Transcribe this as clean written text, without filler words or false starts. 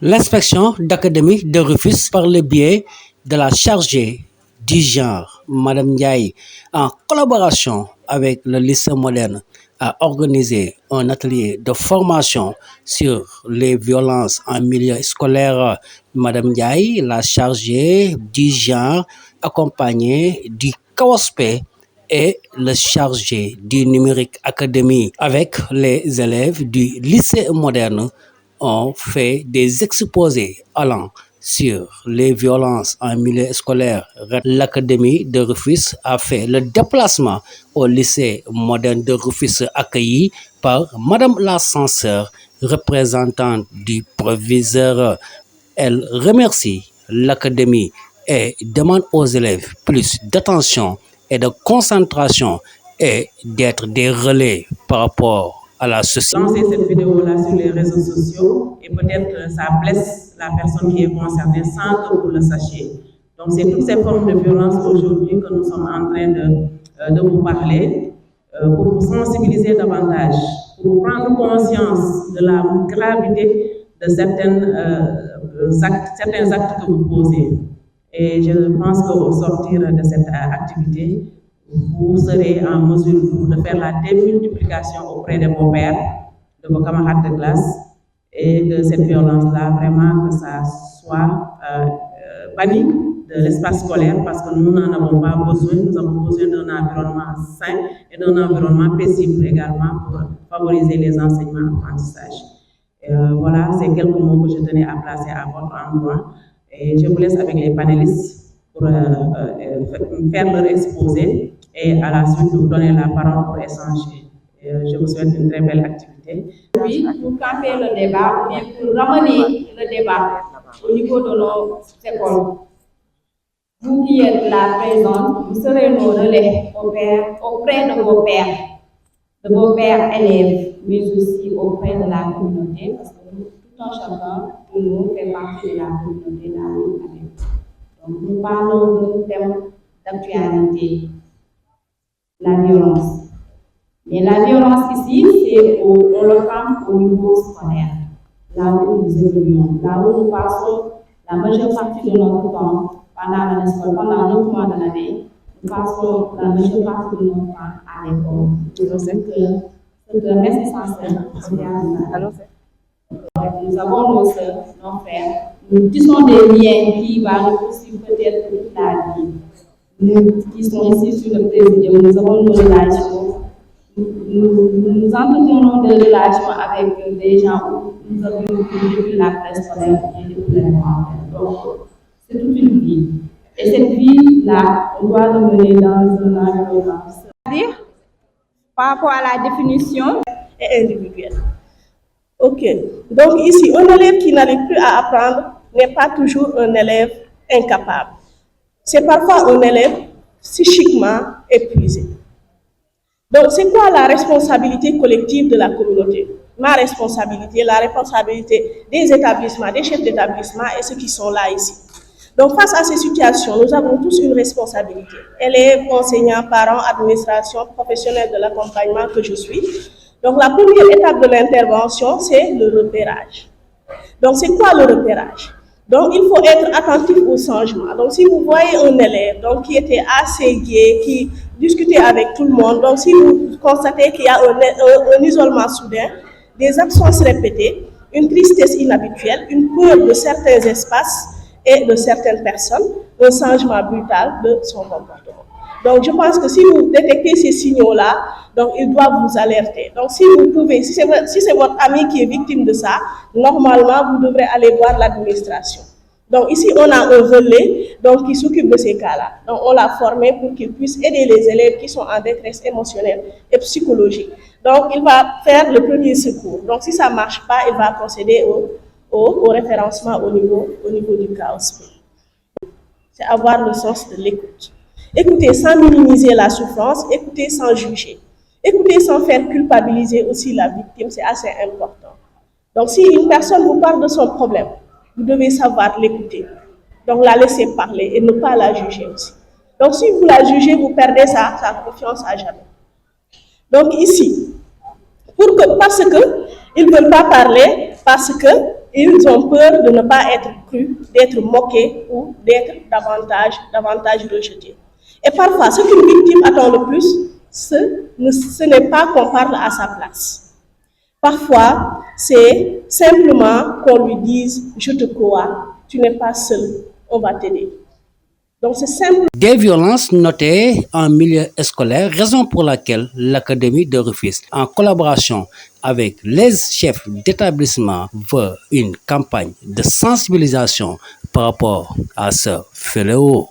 L'inspection d'académie de Rufisque par le biais de la chargée du genre, Madame Ndiaye, en collaboration avec le lycée moderne, a organisé un atelier de formation sur les violences en milieu scolaire. Madame Ndiaye, la chargée du genre, accompagnée du CAOSP et le chargé du numérique académie avec les élèves du lycée moderne ont fait des exposés allant sur les violences en milieu scolaire. L'Académie de Rufisque a fait le déplacement au lycée moderne de Rufisque accueilli par Madame la censeur, représentante du proviseur. Elle remercie l'Académie et demande aux élèves plus d'attention et de concentration et d'être des relais par rapport à la société. Lancer cette vidéo-là sur les réseaux sociaux et peut-être ça blesse la personne qui est concernée sans que vous le sachiez. Donc c'est toutes ces formes de violence aujourd'hui que nous sommes en train de vous parler pour vous sensibiliser davantage, pour prendre conscience de la gravité de certains actes que vous posez. Et je pense qu'au sortir de cette activité, vous serez en mesure de faire la démultiplication auprès de vos pairs, de vos camarades de classe, et que cette violence-là, vraiment, que ça soit banni de l'espace scolaire, parce que nous n'en avons pas besoin. Nous avons besoin d'un environnement sain et d'un environnement paisible également pour favoriser les enseignements apprentissages. Voilà, c'est quelques mots que je tenais à placer à votre endroit. Et je vous laisse avec les panélistes pour faire leur exposé et à la suite vous donner la parole pour échanger. Je vous souhaite une très belle activité. Oui, pour camper le débat, mais pour ramener le débat au niveau de nos écoles. Vous qui êtes là présents, vous serez nos relais auprès de vos pères élèves, mais aussi auprès de la communauté, parce que tout un chacun de nous fait partie de la communauté de la même. Donc nous parlons d'un thème d'actualité, la violence. Mais la violence ici, on le prend au niveau scolaire, là où nous évoluons, là où nous passons la majeure partie de notre temps pendant l'année scolaire, pendant 9 mois de l'année, nous passons la majeure partie de notre temps à l'école. C'est un reste essentiel. Nous avons nos sœurs, nos frères, nous tissons des liens qui vont nous poursuivre peut-être toute la vie. Nous qui sommes ici sur le présidium, nous avons nos relations. Nous entretenons des relations avec des gens où nous avons depuis la presse scolaire et depuis l'élémentaire. Donc, c'est toute une vie. Et cette vie-là, on doit le mener dans un environnement. C'est-à-dire, par rapport à la définition, et individuelle. Ok. Donc ici, un élève qui n'arrive plus à apprendre n'est pas toujours un élève incapable. C'est parfois un élève psychiquement épuisé. Donc, c'est quoi la responsabilité collective de la communauté? Ma responsabilité, la responsabilité des établissements, des chefs d'établissement et ceux qui sont là ici. Donc, face à ces situations, nous avons tous une responsabilité. Élèves, enseignants, parents, administration, professionnels de l'accompagnement que je suis. Donc, la première étape de l'intervention, c'est le repérage. Donc, c'est quoi le repérage? Donc, il faut être attentif au changement. Donc, si vous voyez un élève qui était assez gai, qui discutait avec tout le monde, donc si vous constatez qu'il y a un isolement soudain, des absences répétées, une tristesse inhabituelle, une peur de certains espaces et de certaines personnes, un changement brutal de son comportement. Donc, je pense que si vous détectez ces signaux-là, donc ils doivent vous alerter. Donc, si vous pouvez, si c'est votre ami qui est victime de ça, normalement, vous devrez aller voir l'administration. Donc, ici, on a un relais qui s'occupe de ces cas-là. Donc, on l'a formé pour qu'il puisse aider les élèves qui sont en détresse émotionnelle et psychologique. Donc, il va faire le premier secours. Donc, si ça ne marche pas, il va procéder au référencement au niveau du CAOSP. C'est avoir le sens de l'écoute. Écouter sans minimiser la souffrance, écouter sans juger. Écouter sans faire culpabiliser aussi la victime, c'est assez important. Donc, si une personne vous parle de son problème, vous devez savoir l'écouter. Donc, la laisser parler et ne pas la juger aussi. Donc, si vous la jugez, vous perdez sa confiance à jamais. Donc, ici, parce qu'ils ne veulent pas parler, parce que ils ont peur de ne pas être crus, d'être moqués ou d'être davantage rejetés. Et parfois, ce qu'une victime attend le plus, ce n'est pas qu'on parle à sa place. Parfois, c'est simplement qu'on lui dise « je te crois, tu n'es pas seul, on va t'aider ». Donc c'est simple. Des violences notées en milieu scolaire, raison pour laquelle l'Académie de Rufisque, en collaboration avec les chefs d'établissement, veut une campagne de sensibilisation par rapport à ce fléau.